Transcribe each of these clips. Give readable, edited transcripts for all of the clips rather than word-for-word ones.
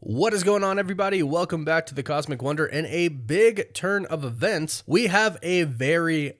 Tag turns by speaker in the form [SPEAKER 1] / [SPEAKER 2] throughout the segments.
[SPEAKER 1] What is going on, everybody? Welcome back to the Cosmic Wonder. In a big turn of events, we have a very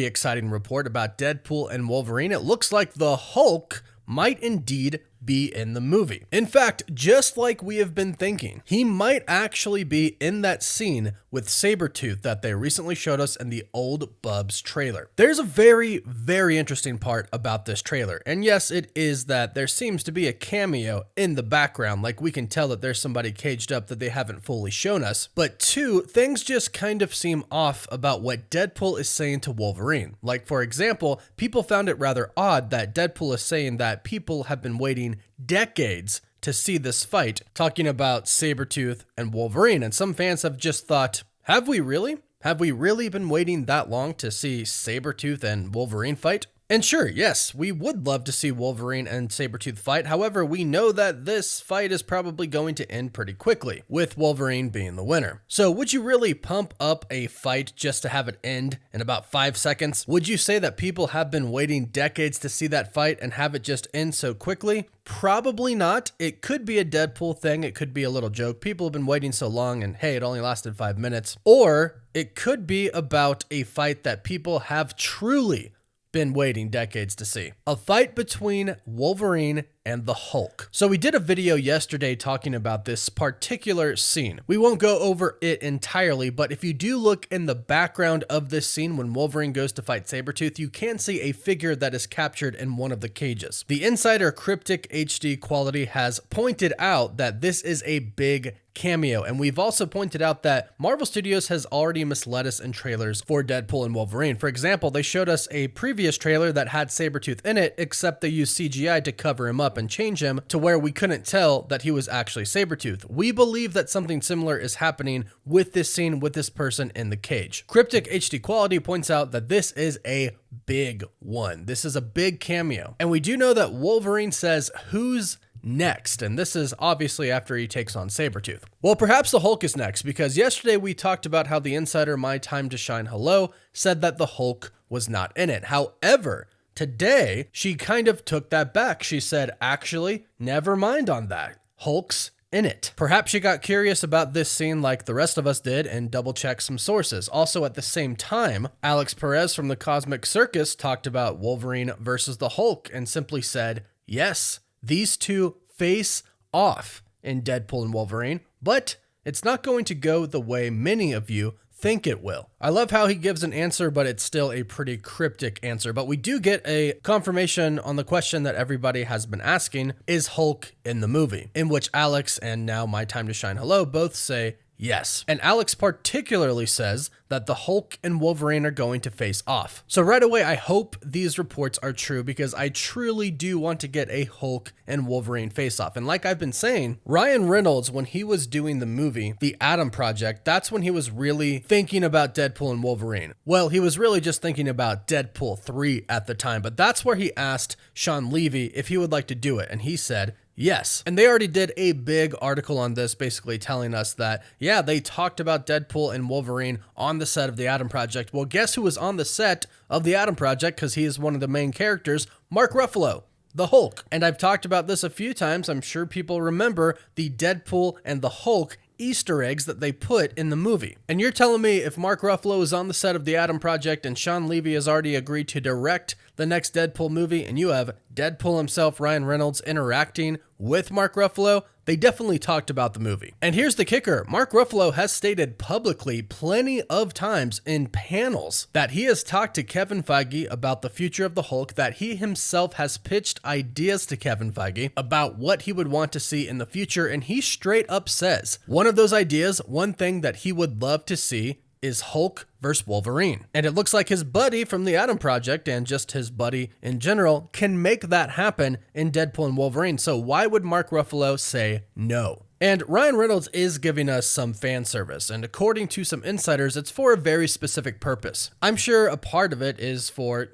[SPEAKER 1] exciting report about Deadpool and Wolverine. It looks like the Hulk might indeed be in the movie. In fact, just like we have been thinking, he might actually be in that scene with Sabretooth that they recently showed us in the old Bubs trailer. There's a very interesting part about this trailer, and yes, it is that there seems to be a cameo in the background, like we can tell that there's somebody caged up that they haven't fully shown us. But two, things just kind of seem off about what Deadpool is saying to Wolverine. Like, for example, people found it rather odd that Deadpool is saying that people have been waiting decades to see this fight, talking about Sabretooth and Wolverine, and some fans have just thought, have we really? Have we really been waiting that long to see Sabretooth and Wolverine fight? And sure, yes, we would love to see Wolverine and Sabretooth fight. However, we know that this fight is probably going to end pretty quickly, with Wolverine being the winner. So would you really pump up a fight just to have it end in about 5 seconds? Would you say that people have been waiting decades to see that fight and have it just end so quickly? Probably not. It could be a Deadpool thing. It could be a little joke. People have been waiting so long and hey, it only lasted 5 minutes. Or it could be about a fight that people have truly been waiting decades to see. A fight between Wolverine and the Hulk. So we did a video yesterday talking about this particular scene. We won't go over it entirely, but if you do look in the background of this scene when Wolverine goes to fight Sabretooth, you can see a figure that is captured in one of the cages. The insider Cryptic HD Quality has pointed out that this is a big cameo, and we've also pointed out that Marvel Studios has already misled us in trailers for Deadpool and Wolverine. For example, they showed us a previous trailer that had Sabretooth in it, except they used CGI to cover him up and change him to where we couldn't tell that he was actually Sabretooth. We believe that something similar is happening with this scene with this person in the cage. Cryptic HD Quality points out that this is a big one. This is a big cameo. And we do know that Wolverine says, "Who's next?" And this is obviously after he takes on Sabretooth. Well, perhaps the Hulk is next, because yesterday we talked about how the insider My Time to Shine Hello said that the Hulk was not in it. However, today she kind of took that back. She said, actually, never mind on that. Hulk's in it. Perhaps she got curious about this scene like the rest of us did and double checked some sources. Also, at the same time, Alex Perez from the Cosmic Circus talked about Wolverine versus the Hulk and simply said, yes, these two face off in Deadpool and Wolverine, but it's not going to go the way many of you think it will. I love how he gives an answer, but it's still a pretty cryptic answer. But we do get a confirmation on the question that everybody has been asking, is Hulk in the movie? In which Alex and now My Time to Shine Hello both say yes. And Alex particularly says that the Hulk and Wolverine are going to face off. So right away, I hope these reports are true, because I truly do want to get a Hulk and Wolverine face off. And like I've been saying, Ryan Reynolds, when he was doing the movie, The Atom Project, that's when he was really thinking about Deadpool and Wolverine. Well, he was really just thinking about Deadpool 3 at the time, but that's where he asked Sean Levy if he would like to do it. And he said, yes. And they already did a big article on this, basically telling us that, yeah, they talked about Deadpool and Wolverine on the set of The Atom Project. Well, guess who was on the set of The Atom Project, because he is one of the main characters? Mark Ruffalo, the Hulk. And I've talked about this a few times. I'm sure people remember the Deadpool and the Hulk Easter eggs that they put in the movie. And you're telling me if Mark Ruffalo is on the set of The Atom Project and Sean Levy has already agreed to direct the next Deadpool movie, and you have Deadpool himself, Ryan Reynolds, interacting with Mark Ruffalo, they definitely talked about the movie. And here's the kicker. Mark Ruffalo has stated publicly plenty of times in panels that he has talked to Kevin Feige about the future of the Hulk, that he himself has pitched ideas to Kevin Feige about what he would want to see in the future, and he straight up says one of those ideas, one thing that he would love to see, is Hulk versus Wolverine. And it looks like his buddy from the Atom Project, and just his buddy in general, can make that happen in Deadpool and Wolverine. So why would Mark Ruffalo say no? And Ryan Reynolds is giving us some fan service, and according to some insiders, it's for a very specific purpose. I'm sure a part of it is for,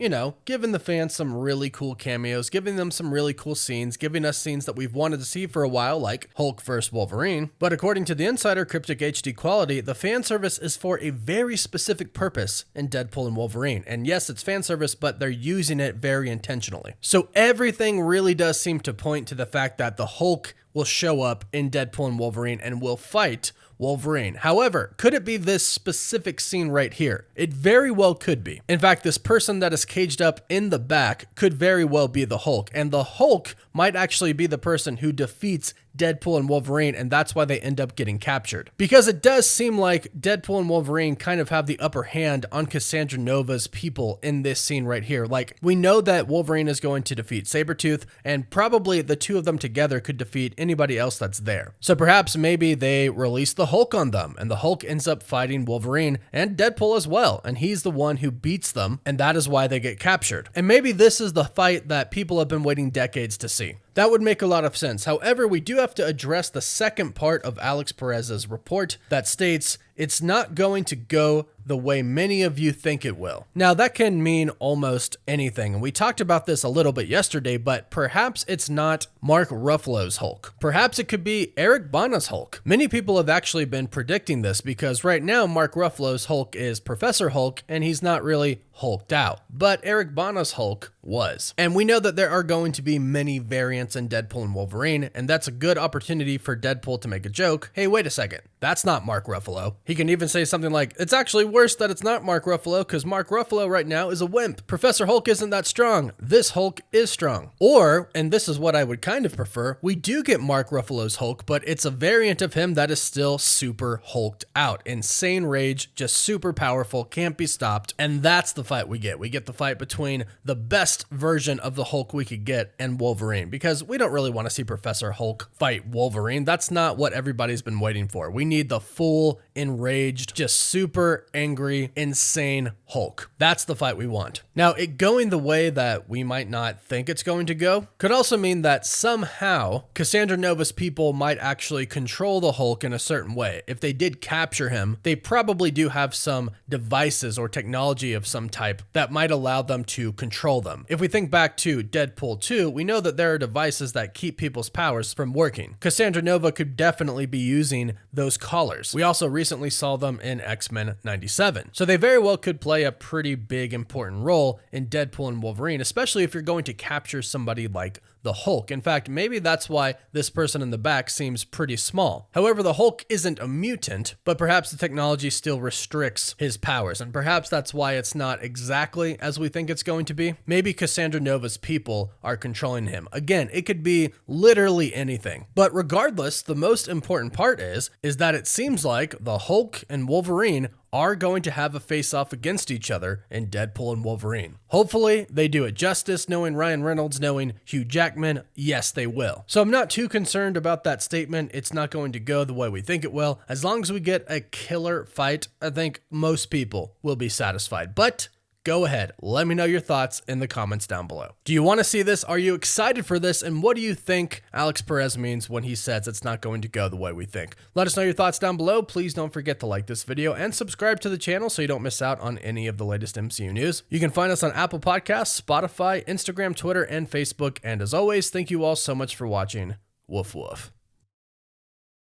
[SPEAKER 1] giving the fans some really cool cameos, giving them some really cool scenes, giving us scenes that we've wanted to see for a while, like Hulk vs. Wolverine. But according to the insider Cryptic HD Quality, the fan service is for a very specific purpose in Deadpool and Wolverine. And yes, it's fan service, but they're using it very intentionally. So everything really does seem to point to the fact that the Hulk will show up in Deadpool and Wolverine and will fight Wolverine. However, could it be this specific scene right here? It very well could be. In fact, this person that is caged up in the back could very well be the Hulk, and the Hulk might actually be the person who defeats Deadpool and Wolverine, and that's why they end up getting captured. Because it does seem like Deadpool and Wolverine kind of have the upper hand on Cassandra Nova's people in this scene right here. Like, we know that Wolverine is going to defeat Sabretooth, and probably the two of them together could defeat anybody else that's there. So perhaps maybe they release the Hulk on them, and the Hulk ends up fighting Wolverine and Deadpool as well, and he's the one who beats them, and that is why they get captured. And maybe this is the fight that people have been waiting decades to see. That would make a lot of sense. However, we do have to address the second part of Alex Perez's report that states it's not going to go the way many of you think it will. Now, that can mean almost anything, and we talked about this a little bit yesterday, but perhaps it's not Mark Ruffalo's Hulk. Perhaps it could be Eric Bana's Hulk. Many people have actually been predicting this because right now Mark Ruffalo's Hulk is Professor Hulk, and he's not really hulked out, but Eric Bana's Hulk was. And we know that there are going to be many variants in Deadpool and Wolverine, and that's a good opportunity for Deadpool to make a joke. Hey, wait a second, that's not Mark Ruffalo. He can even say something like, it's actually worse that it's not Mark Ruffalo because Mark Ruffalo right now is a wimp. Professor Hulk isn't that strong. This Hulk is strong. Or, and this is what I would kind of prefer, we do get Mark Ruffalo's Hulk, but it's a variant of him that is still super hulked out. Insane rage, just super powerful, can't be stopped, and that's the fight we get. We get the fight between the best version of the Hulk we could get and Wolverine, because we don't really want to see Professor Hulk fight Wolverine. That's not what everybody's been waiting for. We need the full, enraged, just super angry, insane Hulk. That's the fight we want. Now, it going the way that we might not think it's going to go could also mean that somehow Cassandra Nova's people might actually control the Hulk in a certain way. If they did capture him, they probably do have some devices or technology of some type that might allow them to control them. If we think back to Deadpool 2, we know that there are devices that keep people's powers from working. Cassandra Nova could definitely be using those collars. We also recently saw them in X-Men 97. So they very well could play a pretty big important role in Deadpool and Wolverine, especially if you're going to capture somebody like the Hulk. In fact, maybe that's why this person in the back seems pretty small. However, the Hulk isn't a mutant, but perhaps the technology still restricts his powers, and perhaps that's why it's not exactly as we think it's going to be. Maybe Cassandra Nova's people are controlling him. Again, it could be literally anything. But regardless, the most important part is that it seems like the Hulk and Wolverine are going to have a face-off against each other in Deadpool and Wolverine. Hopefully, they do it justice, knowing Ryan Reynolds, knowing Hugh Jackman. Yes, they will. So I'm not too concerned about that statement. It's not going to go the way we think it will. As long as we get a killer fight, I think most people will be satisfied. But go ahead, let me know your thoughts in the comments down below. Do you want to see this? Are you excited for this? And what do you think Alex Perez means when he says it's not going to go the way we think? Let us know your thoughts down below. Please don't forget to like this video and subscribe to the channel so you don't miss out on any of the latest MCU news. You can find us on Apple Podcasts, Spotify, Instagram, Twitter, and Facebook. And as always, thank you all so much for watching. Woof woof.